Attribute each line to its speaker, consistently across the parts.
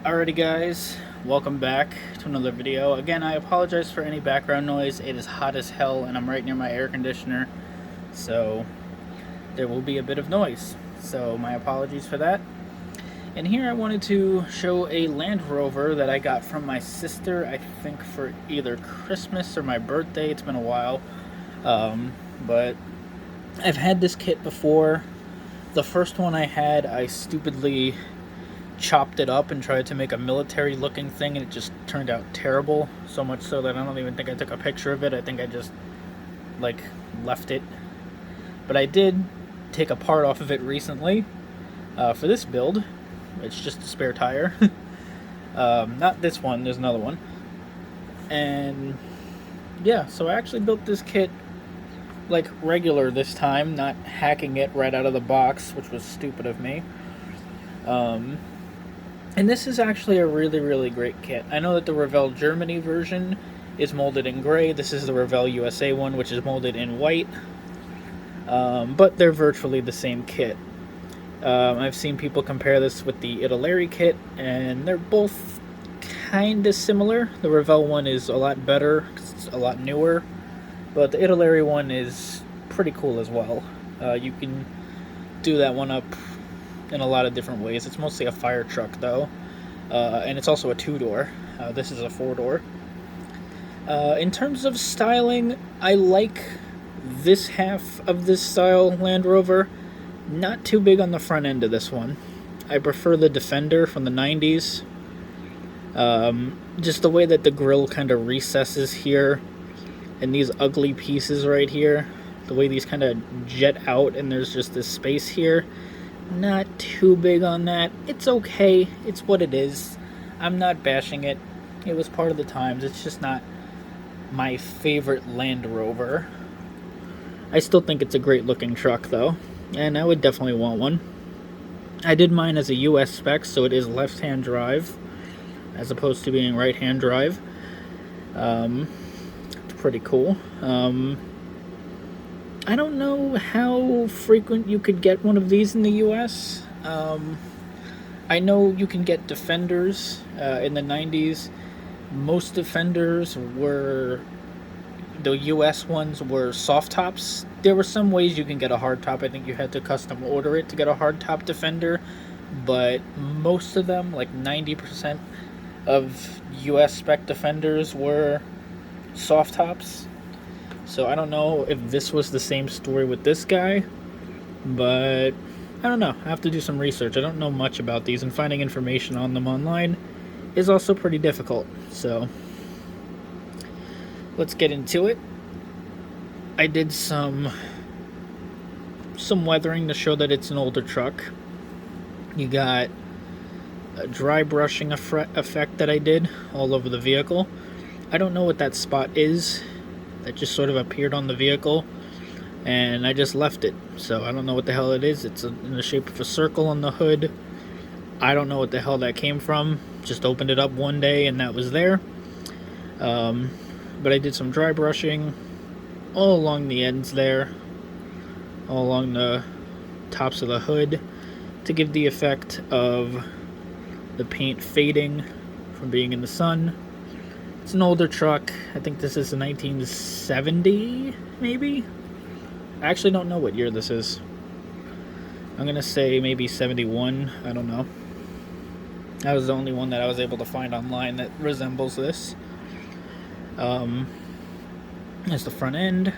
Speaker 1: Alrighty guys, welcome back to another video. Again, I apologize for any background noise. It is hot as hell and I'm right near my air conditioner, so there will be a bit of noise. So my apologies for that. And here I wanted to show a Land Rover that I got from my sister, I think for either Christmas or my birthday. It's been a while. But I've had this kit before. The first one I had, I stupidly chopped it up and tried to make a military looking thing, and it just turned out terrible, so much so that I don't even think I took a picture of it. I think I just like left it. But I did take a part off of it recently for this build. It's just a spare tire. Not this one, there's another one. And yeah, so I actually built this kit like regular this time, not hacking it right out of the box, which was stupid of me. And this is actually a really great kit. I know that the Revell Germany version is molded in gray. This is the Revell USA one, which is molded in white. But they're virtually the same kit. I've seen people compare this with the Italeri kit, and they're both kind of similar. The Revell one is a lot better, 'cause it's a lot newer. But the Italeri one is pretty cool as well. You can do that one up in a lot of different ways. It's mostly a fire truck though, and it's also a two-door. This is a four-door. In terms of styling, I like this half of this style Land Rover. Not too big on the front end of this one. I prefer the Defender from the 90s. Just the way that the grille kind of recesses here, and these ugly pieces right here, the way these kind of jet out and there's just this space here. Not too big on that. It's okay. It's what it is. I'm not bashing it. It was part of the times. It's just not my favorite Land Rover. I still think it's a great looking truck though, and I would definitely want one. I did mine as a US spec, so it is left-hand drive as opposed to being right-hand drive. It's pretty cool. I don't know how frequent you could get one of these in the US. I know you can get Defenders in the 90s. Most Defenders were, the US ones were soft tops. There were some ways you can get a hard top. I think you had to custom order it to get a hard top Defender. But most of them, like 90% of US spec Defenders were soft tops. So I don't know if this was the same story with this guy, but I don't know. I have to do some research. I don't know much about these, and finding information on them online is also pretty difficult. So let's get into it. I did some weathering to show that it's an older truck. You got a dry brushing effect that I did all over the vehicle. I don't know what that spot is. That just sort of appeared on the vehicle, and I just left it. So I don't know what the hell it is. It's in the shape of a circle on the hood. I don't know what the hell that came from. Just opened it up one day and that was there. But I did some dry brushing all along the ends there, all along the tops of the hood, to give the effect of the paint fading from being in the sun. It's an older truck. I think this is a 1970, maybe? I actually don't know what year this is. I'm going to say maybe 71. I don't know. That was the only one that I was able to find online that resembles this. There's the front end.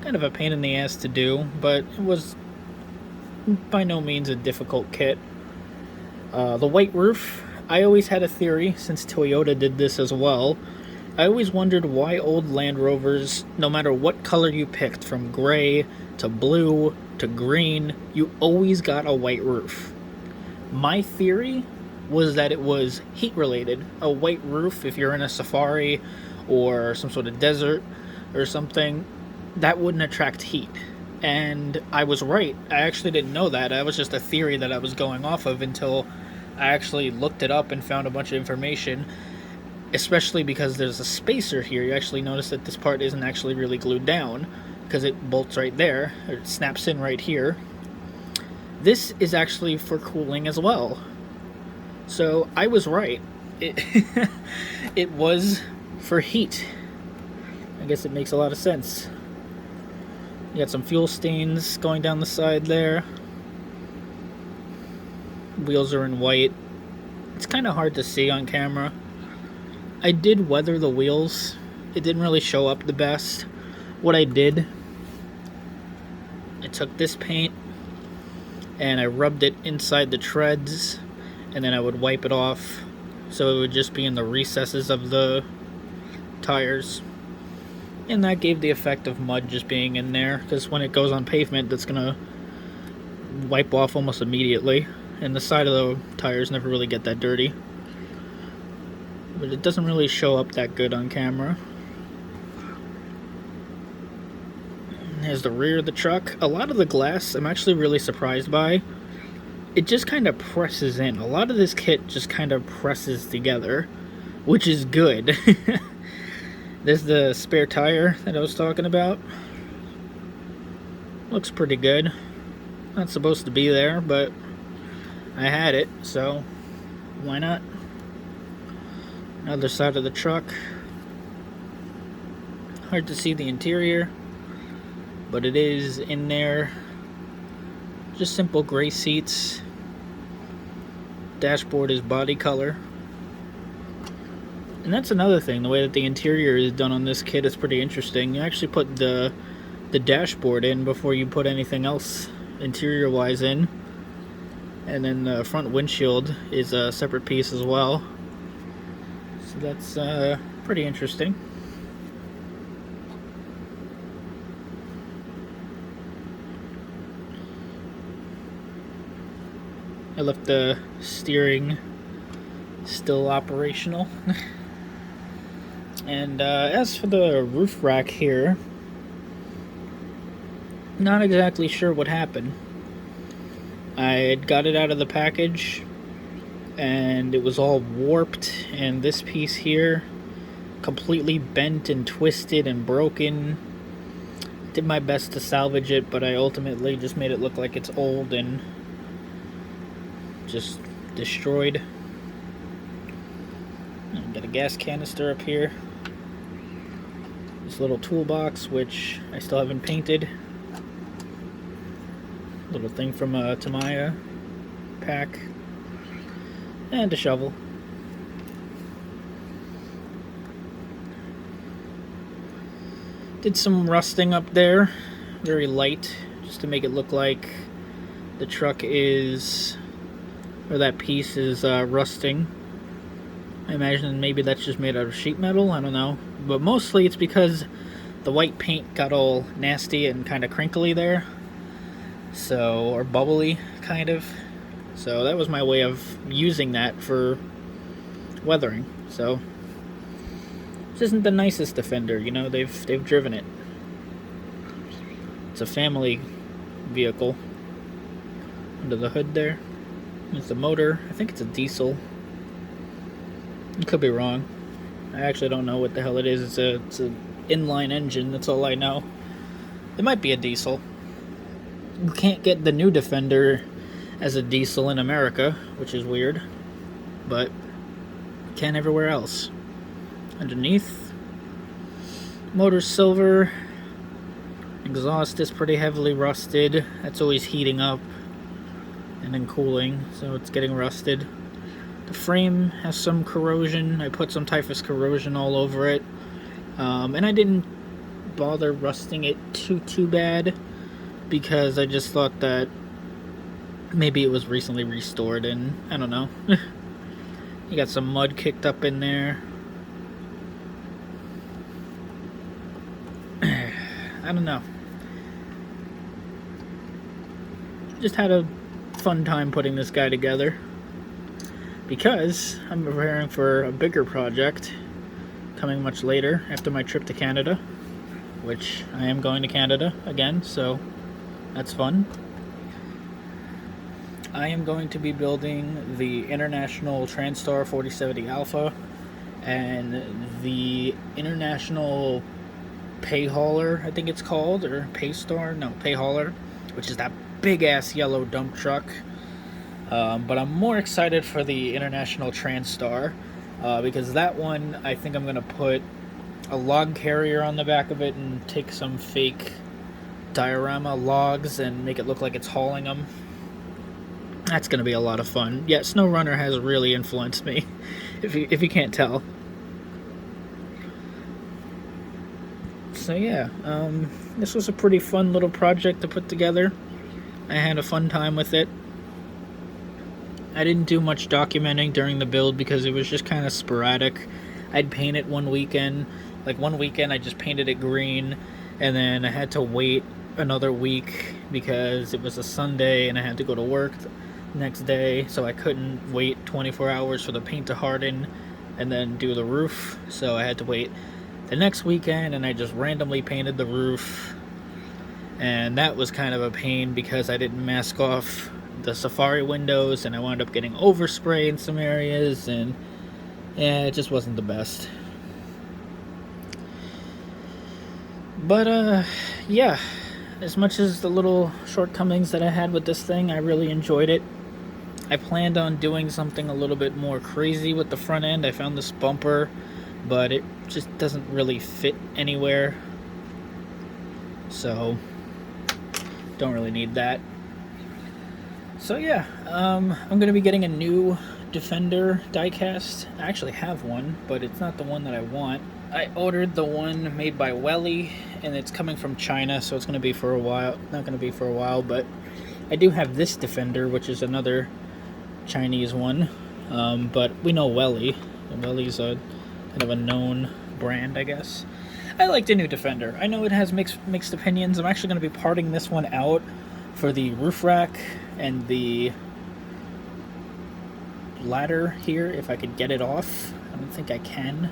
Speaker 1: Kind of a pain in the ass to do, but it was by no means a difficult kit. The white roof. I always had a theory, since Toyota did this as well. I always wondered why old Land Rovers, no matter what color you picked, from gray to blue to green, you always got a white roof. My theory was that it was heat related. A white roof, if you're in a safari or some sort of desert or something, that wouldn't attract heat. And I was right. I actually didn't know that. That was just a theory that I was going off of until I actually looked it up and found a bunch of information, especially because there's a spacer here. You actually notice that this part isn't actually really glued down because it bolts right there, or it snaps in right here. This is actually for cooling as well. So I was right. It, it was for heat. I guess it makes a lot of sense. You got some fuel stains going down the side there. Wheels are in white. It's kind of hard to see on camera. I did weather the wheels. It didn't really show up the best. What I did, I took this paint and I rubbed it inside the treads, and then I would wipe it off so it would just be in the recesses of the tires. And that gave the effect of mud just being in there, because when it goes on pavement, that's gonna wipe off almost immediately, and the side of the tires never really get that dirty. But it doesn't really show up that good on camera. Here's the rear of the truck. A lot of the glass I'm actually really surprised by. It just kind of presses in. A lot of this kit just kind of presses together, which is good. There's the spare tire that I was talking about. Looks pretty good. Not supposed to be there, but I had it, so why not? Other side of the truck. Hard to see the interior, but it is in there. Just simple gray seats. Dashboard is body color. And that's another thing, the way that the interior is done on this kit is pretty interesting. You actually put the dashboard in before you put anything else interior wise in. And then the front windshield is a separate piece as well. So that's pretty interesting. I left the steering still operational. And as for the roof rack here, not exactly sure what happened. I got it out of the package and it was all warped, and this piece here completely bent and twisted and broken. Did my best to salvage it, but I ultimately just made it look like it's old and just destroyed. Got a gas canister up here. This little toolbox, which I still haven't painted. Little thing from a Tamiya pack. And a shovel. Did some rusting up there. Very light, just to make it look like the truck is, or that piece is rusting. I imagine maybe that's just made out of sheet metal, I don't know. But mostly it's because the white paint got all nasty and kind of crinkly there. So, or bubbly, kind of. So that was my way of using that for weathering. So, this isn't the nicest Defender, you know, they've driven it. It's a family vehicle. Under the hood there. There's the motor. I think it's a diesel. I could be wrong. I actually don't know what the hell it is. It's an inline engine, that's all I know. It might be a diesel. You can't get the new Defender as a diesel in America, which is weird. But you can everywhere else. Underneath, motor's silver. Exhaust is pretty heavily rusted. That's always heating up and then cooling, so it's getting rusted. The frame has some corrosion. I put some typhus corrosion all over it. And I didn't bother rusting it too bad, because I just thought that maybe it was recently restored, and I don't know. You got some mud kicked up in there. I don't know. Just had a fun time putting this guy together, because I'm preparing for a bigger project coming much later after my trip to Canada, which I am going to Canada again, so that's fun. I am going to be building the International Transstar 4070 Alpha and the International Pay Hauler, I think it's called, or Paystar, no, Pay Hauler, which is that big ass yellow dump truck. But I'm more excited for the International Transstar because that one, I think I'm going to put a log carrier on the back of it and take some fake diorama logs and make it look like it's hauling them. That's going to be a lot of fun. Yeah, SnowRunner has really influenced me, if you can't tell. So yeah, this was a pretty fun little project to put together. I had a fun time with it. I didn't do much documenting during the build because it was just kind of sporadic. I'd paint it one weekend. Like one weekend I just painted it green, and then I had to wait another week because it was a Sunday and I had to go to work next day, so I couldn't wait 24 hours for the paint to harden and then do the roof. So I had to wait the next weekend, and I just randomly painted the roof, and that was kind of a pain because I didn't mask off the Safari windows, and I wound up getting overspray in some areas, and yeah, it just wasn't the best. But yeah, as much as the little shortcomings that I had with this thing, I really enjoyed it. I planned on doing something a little bit more crazy with the front end. I found this bumper, but it just doesn't really fit anywhere, so don't really need that. So yeah, I'm going to be getting a new Defender diecast. I actually have one, but it's not the one that I want. I ordered the one made by Welly, and it's coming from China, so it's going to be for a while. Not going to be for a while, but I do have this Defender, which is another Chinese one, but we know Welly. Welly's a kind of a known brand, I guess. I like the new Defender. I know it has mixed opinions. I'm actually going to be parting this one out for the roof rack and the ladder here, if I could get it off. I don't think I can.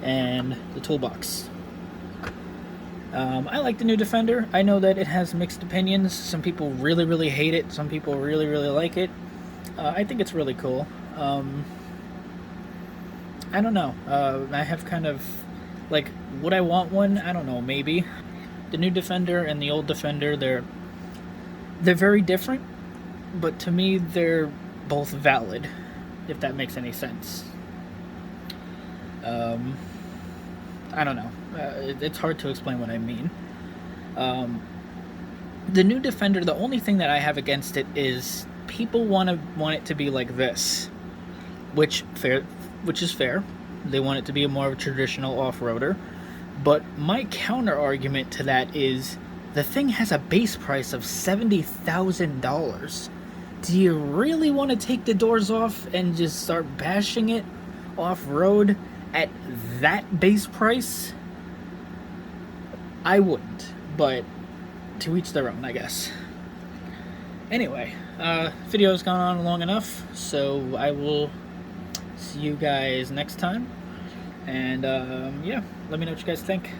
Speaker 1: And the toolbox. I like the new Defender. I know that it has mixed opinions. Some people really, really hate it. Some people really, really like it. I think it's really cool. I don't know. I have kind of, like, would I want one? I don't know, maybe. The new Defender and the old Defender, they're very different, but to me, they're both valid, if that makes any sense. I don't know. It's hard to explain what I mean. The new Defender, the only thing that I have against it is people want it to be like this, which is fair. They want it to be more of a traditional off-roader. But my counter argument to that is the thing has a base price of $70,000. Do you really want to take the doors off and just start bashing it off-road at that base price? I wouldn't, but to each their own, I guess. Anyway, video's gone on long enough, so I will see you guys next time. And yeah, let me know what you guys think.